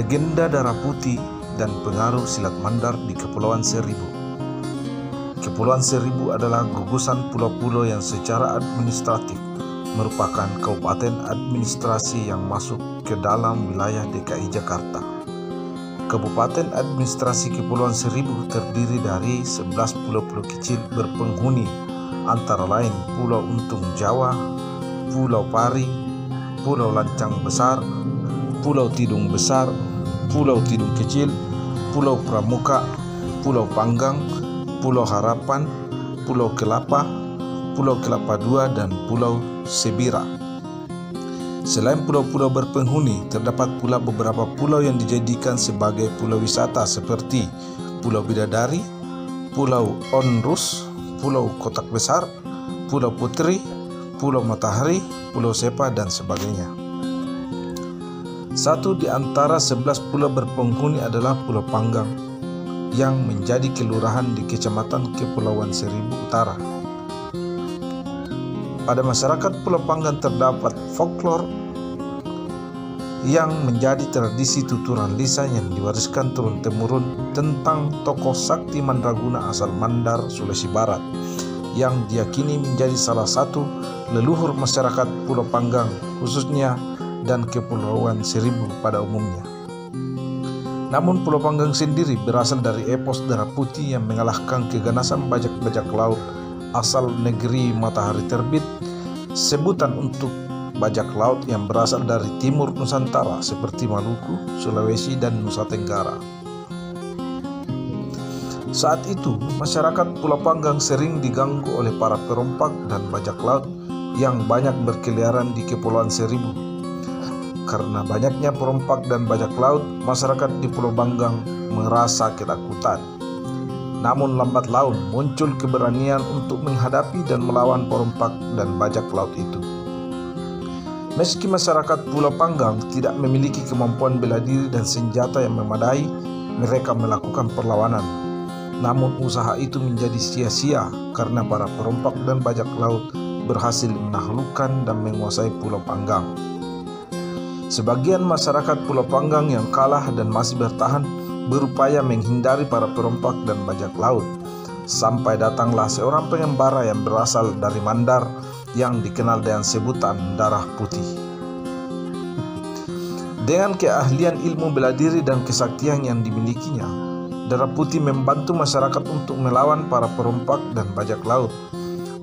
Legenda Darah Putih dan pengaruh silat Mandar di Kepulauan Seribu. Kepulauan Seribu adalah gugusan pulau-pulau yang secara administratif merupakan kabupaten administrasi yang masuk ke dalam wilayah DKI Jakarta. Kabupaten administrasi Kepulauan Seribu terdiri dari 11 pulau-pulau kecil berpenghuni, antara lain Pulau Untung Jawa, Pulau Pari, Pulau Lancang Besar, Pulau Tidung Besar, Pulau Tidung Kecil, Pulau Pramuka, Pulau Panggang, Pulau Harapan, Pulau Kelapa, Pulau Kelapa II, dan Pulau Sebira. Selain pulau-pulau berpenghuni, terdapat pula beberapa pulau yang dijadikan sebagai pulau wisata seperti Pulau Bidadari, Pulau Onrus, Pulau Kotak Besar, Pulau Putri, Pulau Matahari, Pulau Sepa, dan sebagainya. Satu di antara 11 pulau berpenghuni adalah Pulau Panggang yang menjadi kelurahan di Kecamatan Kepulauan Seribu Utara. Pada masyarakat Pulau Panggang terdapat folklore yang menjadi tradisi tuturan lisan yang diwariskan turun-temurun tentang tokoh sakti mandraguna asal Mandar, Sulawesi Barat, yang diyakini menjadi salah satu leluhur masyarakat Pulau Panggang khususnya dan Kepulauan Seribu pada umumnya. Namun Pulau Panggang sendiri berasal dari epos Darah Putih yang mengalahkan keganasan bajak-bajak laut asal negeri matahari terbit, sebutan untuk bajak laut yang berasal dari timur Nusantara seperti Maluku, Sulawesi, dan Nusa Tenggara. Saat itu, masyarakat Pulau Panggang sering diganggu oleh para perompak dan bajak laut yang banyak berkeliaran di Kepulauan Seribu. Karena banyaknya perompak dan bajak laut, masyarakat di Pulau Panggang merasa ketakutan. Namun lambat laun muncul keberanian untuk menghadapi dan melawan perompak dan bajak laut itu. Meski masyarakat Pulau Panggang tidak memiliki kemampuan bela diri dan senjata yang memadai, mereka melakukan perlawanan. Namun usaha itu menjadi sia-sia karena para perompak dan bajak laut berhasil menaklukkan dan menguasai Pulau Panggang. Sebagian masyarakat Pulau Panggang yang kalah dan masih bertahan berupaya menghindari para perompak dan bajak laut, sampai datanglah seorang pengembara yang berasal dari Mandar yang dikenal dengan sebutan Darah Putih. Dengan keahlian ilmu bela diri dan kesaktian yang dimilikinya, Darah Putih membantu masyarakat untuk melawan para perompak dan bajak laut.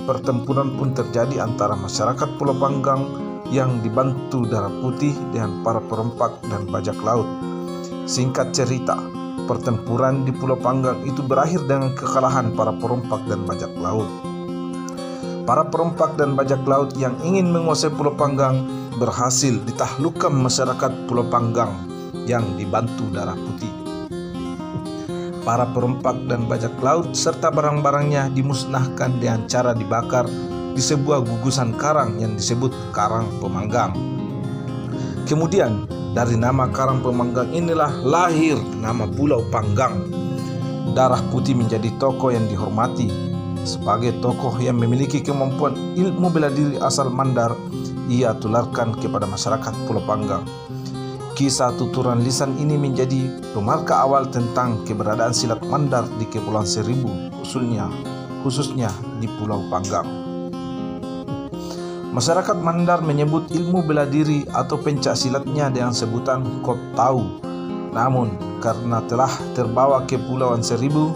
Pertempuran pun terjadi antara masyarakat Pulau Panggang yang dibantu Darah Putih dengan para perompak dan bajak laut. Singkat cerita, pertempuran di Pulau Panggang itu berakhir dengan kekalahan para perompak dan bajak laut. Para perompak dan bajak laut yang ingin menguasai Pulau Panggang berhasil ditaklukkan masyarakat Pulau Panggang yang dibantu Darah Putih. Para perompak dan bajak laut serta barang-barangnya dimusnahkan dengan cara dibakar di sebuah gugusan karang yang disebut Karang Pemanggang. Kemudian dari nama Karang Pemanggang inilah lahir nama Pulau Panggang. Darah Putih menjadi tokoh yang dihormati. Sebagai tokoh yang memiliki kemampuan ilmu bela diri asal Mandar, ia tularkan kepada masyarakat Pulau Panggang. Kisah tuturan lisan ini menjadi pemarka awal tentang keberadaan silat Mandar di Kepulauan Seribu, khususnya di Pulau Panggang. Masyarakat Mandar menyebut ilmu bela diri atau pencak silatnya dengan sebutan Kot Tau. Namun karena telah terbawa ke Kepulauan Seribu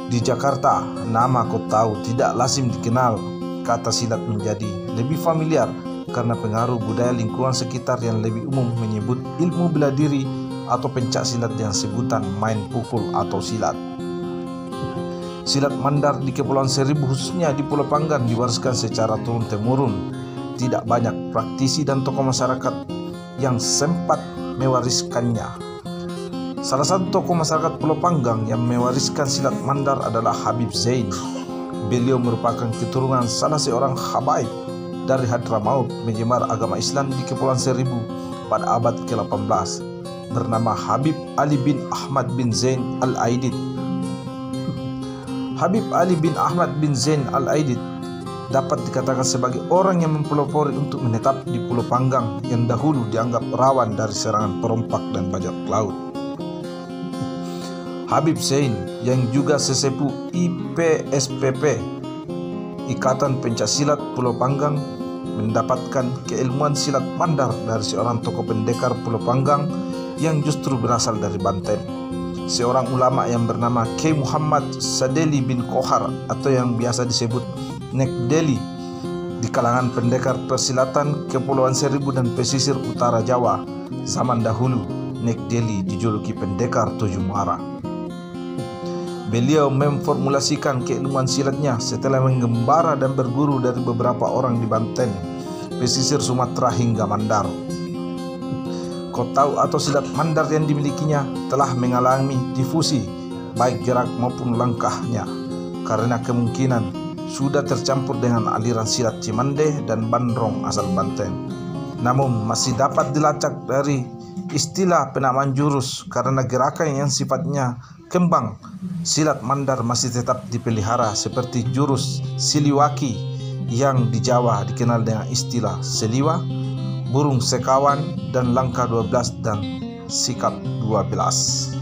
di Jakarta, nama Kot Tau tidak lazim dikenal. Kata silat menjadi lebih familiar karena pengaruh budaya lingkungan sekitar yang lebih umum menyebut ilmu bela diri atau pencak silat dengan sebutan main pukul atau silat. Silat Mandar di Kepulauan Seribu khususnya di Pulau Panggang diwariskan secara turun-temurun. Tidak banyak praktisi dan tokoh masyarakat yang sempat mewariskannya. Salah satu tokoh masyarakat Pulau Panggang yang mewariskan silat Mandar adalah Habib Zain. Beliau merupakan keturunan salah seorang habaib dari Hadramaut menyebar agama Islam di Kepulauan Seribu pada abad ke-18 bernama Habib Ali bin Ahmad bin Zain Al-Aidid. Habib Ali bin Ahmad bin Zain Al-Aidid dapat dikatakan sebagai orang yang mempelopori untuk menetap di Pulau Panggang yang dahulu dianggap rawan dari serangan perompak dan bajak laut. Habib Sein yang juga sesepuh IPSPP, Ikatan Pencaksilat Pulau Panggang, mendapatkan keilmuan silat mandar dari seorang tokoh pendekar Pulau Panggang yang justru berasal dari Banten, seorang ulama yang bernama K. Muhammad Sadeli bin Kohar atau yang biasa disebut Nek Deli di kalangan pendekar persilatan Kepulauan Seribu dan pesisir utara Jawa. Zaman dahulu Nek Deli dijuluki pendekar tujuh muara. Beliau memformulasikan keilmuan silatnya setelah menggembara dan berguru dari beberapa orang di Banten, pesisir Sumatera hingga Mandar. Kotau atau silat mandar yang dimilikinya telah mengalami difusi baik gerak maupun langkahnya karena kemungkinan sudah tercampur dengan aliran silat Cimande dan Bandrong asal Banten. Namun masih dapat dilacak dari istilah penamaan jurus karena gerakan yang sifatnya kembang. Silat mandar masih tetap dipelihara seperti jurus siliwaki yang di Jawa dikenal dengan istilah seliwa, burung sekawan, dan langkah 12 dan sikap 12.